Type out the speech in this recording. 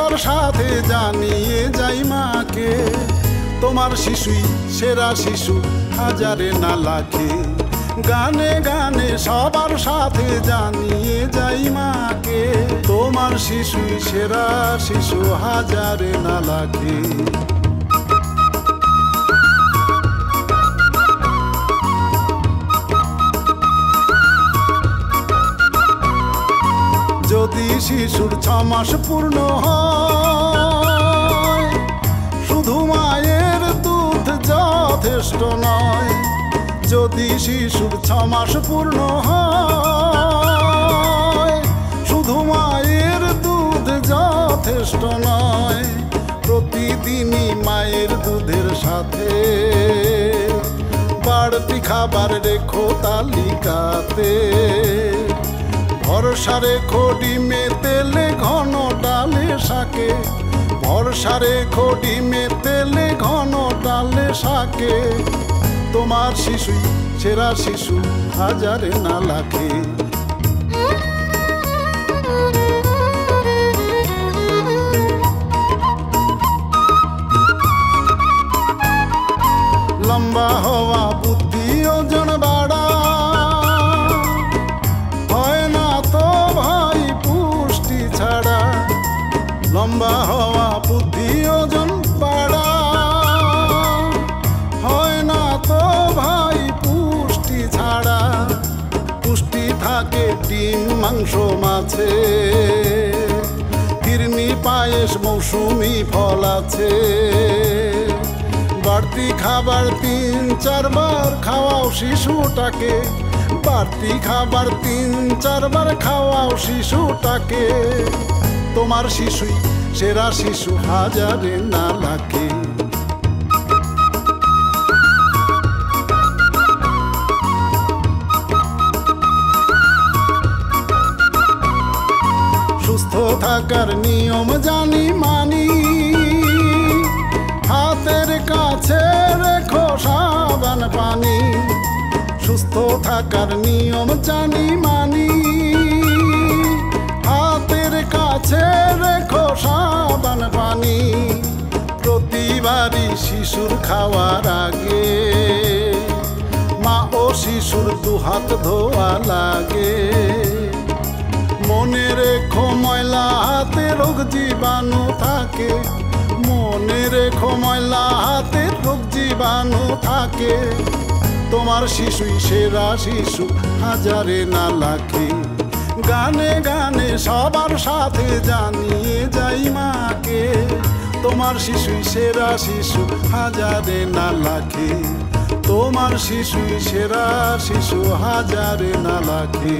সবার সাথে জানিয়ে যাই মাকে, তোমার শিশুই সেরা শিশু হাজারে না লাখে। গানে গানে সবার সাথে জানিয়ে যাই মাকে, তোমার শিশুই সেরা শিশু হাজারে না লাখে। যদি শিশুর 6 মাস পূর্ণ হয়, শুধু মায়ের দুধ যথেষ্ট নয়। যদি শিশুর 6 মাস পূর্ণ হয়, শুধু মায়ের দুধ যথেষ্ট নয়। প্রতিদিনই মায়ের দুধের সাথে বাড়তি খাবার রেখো তালিকাতে। ভরসা রেখো ডিমে তেলে ঘন ডালে শাকে, ভরসা রেখো ডিমে তেলে ঘন ডালে শাকে। তোমার শিশুই সেরা শিশু হাজারে না লাখে। লম্বা হওয়া বুদ্ধি ওজন বাড়া হয় না তো ভাই পুষ্টি ছাড়া। লম্বা হওয়া বুদ্ধি ওজন বাড়া হয় না তো ভাই পুষ্টি ছাড়া। পুষ্টি থাকে ডিম মাংস মাছে, ফিরনি পায়েস মৌসুমি ফল আছে। বাড়তি খাবার 3-4 বার খাওয়াও শিশুটাকে, বাড়তি খাবার 3-4 বার খাওয়াও শিশুটাকে। তোমার শিশুই সেরা শিশু হাজারে না লাখে। সুস্থ থাকার নিয়ম জানি মানি, হাতের কাছে রেখো সাবান পানি। সুস্থ থাকার নিয়ম জানি মানি, হাতের কাছে রেখো সাবান পানি। প্রতিবারই শিশুর খাওয়ার আগে মা ও শিশুর 2 হাত ধোয়া লাগে। মনে রেখো ময়লা হাতে রোগ জীবাণু থাকে, মনে রেখো ময়লা হাতে রোগ জীবাণু থাকে। তোমার শিশুই সেরা শিশু হাজারে না লাখে। গানে গানে সবার সাথে জানিয়ে যাই মাকে, তোমার শিশুই সেরা শিশু হাজারে না লাখে। তোমার শিশুই সেরা শিশু হাজারে না লাখে।